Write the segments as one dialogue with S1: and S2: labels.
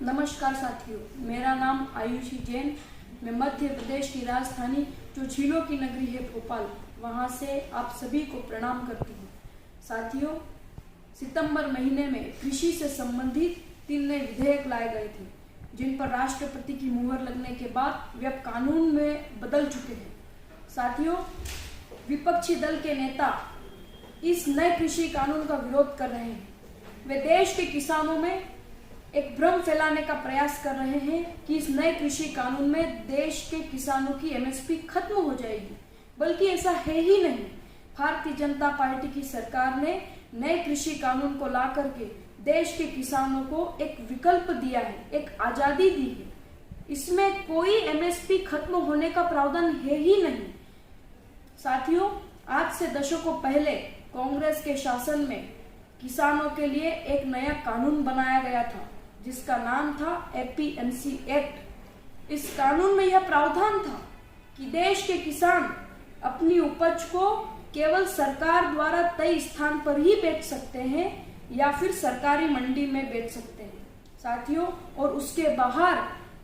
S1: नमस्कार साथियों, मेरा नाम आयुषी जैन। मैं मध्य प्रदेश की राजधानी जो झीलों की नगरी है भोपाल, वहां से आप सभी को प्रणाम करती हूँ। साथियों, सितंबर महीने में कृषि से संबंधित 3 नए विधेयक लाए गए थे, जिन पर राष्ट्रपति की मुहर लगने के बाद वे अब कानून में बदल चुके हैं। साथियों, विपक्षी दल के नेता इस नए कृषि कानून का विरोध कर रहे हैं। वे देश के किसानों में एक भ्रम फैलाने का प्रयास कर रहे हैं कि इस नए कृषि कानून में देश के किसानों की एमएसपी खत्म हो जाएगी, बल्कि ऐसा है ही नहीं। भारतीय जनता पार्टी की सरकार ने नए कृषि कानून को ला करके देश के किसानों को एक विकल्प दिया है, एक आजादी दी है। इसमें कोई एमएसपी खत्म होने का प्रावधान है ही नहीं। साथियों, आज से दशकों पहले कांग्रेस के शासन में किसानों के लिए एक नया कानून बनाया गया था, जिसका नाम था एपीएमसी एक्ट। इस कानून में यह प्रावधान था कि देश के किसान अपनी उपज को केवल सरकार द्वारा तय स्थान पर ही बेच सकते हैं या फिर सरकारी मंडी में बेच सकते हैं। साथियों, और उसके बाहर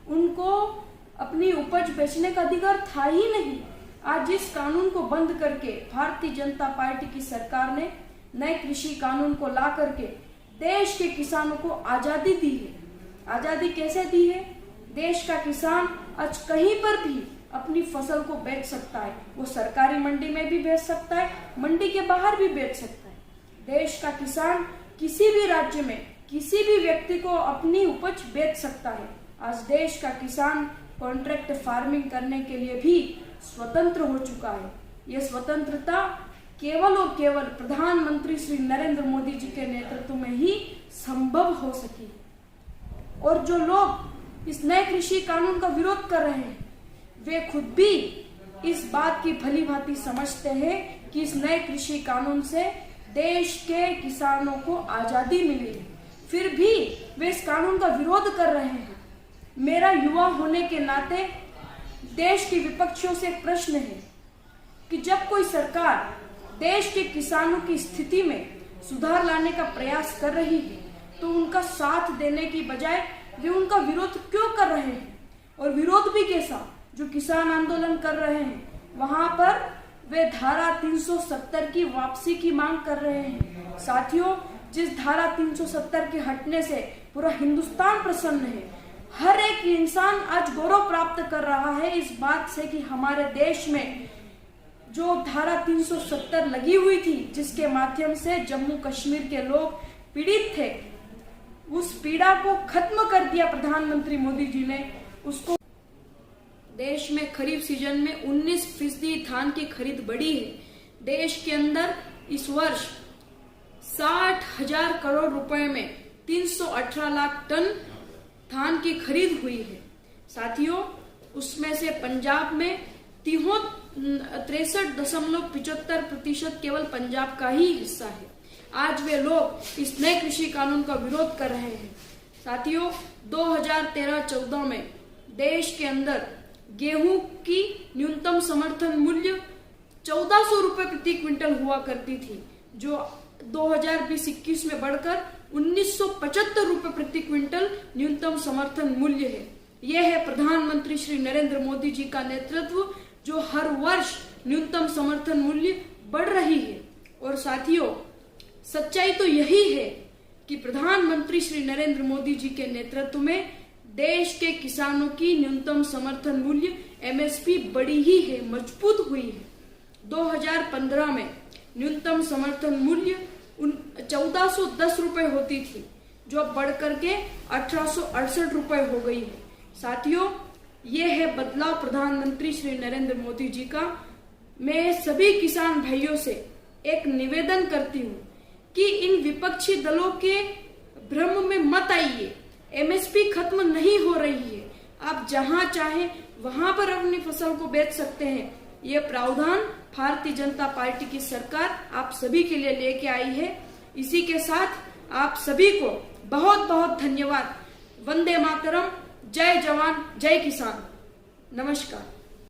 S1: उनको अपनी उपज बेचने का अधिकार था ही नहीं। आज इस कानून को बंद करके भारतीय जनता पार्टी की सरकार ने नए कृषि कानून को ला करके देश के किसानों को आजादी दी है। आजादी कैसे दी है? देश का किसान आज कहीं पर भी अपनी फसल को बेच सकता है। वो सरकारी मंडी में भी बेच सकता है, मंडी के बाहर भी बेच सकता है। देश का किसान किसी भी राज्य में किसी भी व्यक्ति को अपनी उपज बेच सकता है। आज देश का किसान कॉन्ट्रैक्ट फार्मिंग करने के लिए भी स्वतंत्र हो चुका है। यह स्वतंत्रता केवल और केवल प्रधानमंत्री श्री नरेंद्र मोदी जी के नेतृत्व में ही संभव हो सकी। और जो लोग इस नए कृषि कानून का विरोध कर रहे हैं, वे खुद भी इस बात की भली भांति समझते हैं कि इस नए कृषि कानून से देश के किसानों को आजादी मिली है, फिर भी वे इस कानून का विरोध कर रहे हैं। मेरा युवा होने के नाते देश के विपक्षियों से एक प्रश्न है कि जब कोई सरकार देश के किसानों की स्थिति में सुधार लाने का प्रयास कर रही है, तो उनका साथ देने की बजाय वे उनका विरोध क्यों कर रहे हैं? और विरोध भी कैसा? जो किसान आंदोलन कर रहे हैं, वहां पर वे धारा 370 की वापसी की मांग कर रहे हैं। साथियों, जिस धारा 370 के हटने से पूरा हिंदुस्तान प्रसन्न है। हर एक इंसान आज गौरव प्राप्त कर रहा है इस बात से कि हमारे देश में जो धारा 370 लगी हुई थी, जिसके माध्यम से जम्मू कश्मीर के लोग पीड़ित थे, उस पीड़ा को खत्म कर दिया प्रधानमंत्री मोदी जी ने। उसको देश में खरीफ सीजन में 19% धान की खरीद बढ़ी है। देश के अंदर इस वर्ष 60,000 करोड़ रुपए में 318 लाख टन धान की खरीद हुई है। साथियों, उसमें से पंजाब में 63.75% केवल पंजाब का ही हिस्सा है। आज वे लोग इस नए कृषि कानून का विरोध कर रहे हैं। साथियों, 2013-14 में देश के अंदर गेहूं की न्यूनतम समर्थन मूल्य 1400 रुपए प्रति क्विंटल हुआ करती थी, जो 2020-21 में बढ़कर 1975 रुपए प्रति क्विंटल न्यूनतम समर्थन मूल्य है। यह है प्रधानमंत्री श्री नरेंद्र मोदी जी का नेतृत्व, जो हर वर्ष न्यूनतम समर्थन मूल्य बढ़ रही है। और साथियों, सच्चाई तो यही है कि प्रधानमंत्री श्री नरेंद्र मोदी जी के नेतृत्व में देश के किसानों की न्यूनतम समर्थन मूल्य एमएसपी बढ़ी ही है, मजबूत हुई है। 2015 में न्यूनतम समर्थन मूल्य 1410 रुपए होती थी, जो अब बढ़कर के 1868 रुपए हो गई है। साथियों, ये है बदलाव प्रधानमंत्री श्री नरेंद्र मोदी जी का। मैं सभी किसान भाइयों से एक निवेदन करती हूँ कि इन विपक्षी दलों के भ्रम में मत आइए। एमएसपी खत्म नहीं हो रही है। आप जहां चाहे वहां पर अपनी फसल को बेच सकते हैं। ये प्रावधान भारतीय जनता पार्टी की सरकार आप सभी के लिए लेके आई है। इसी के साथ आप सभी को बहुत बहुत धन्यवाद। वंदे मातरम। जय जवान, जय किसान। नमस्कार।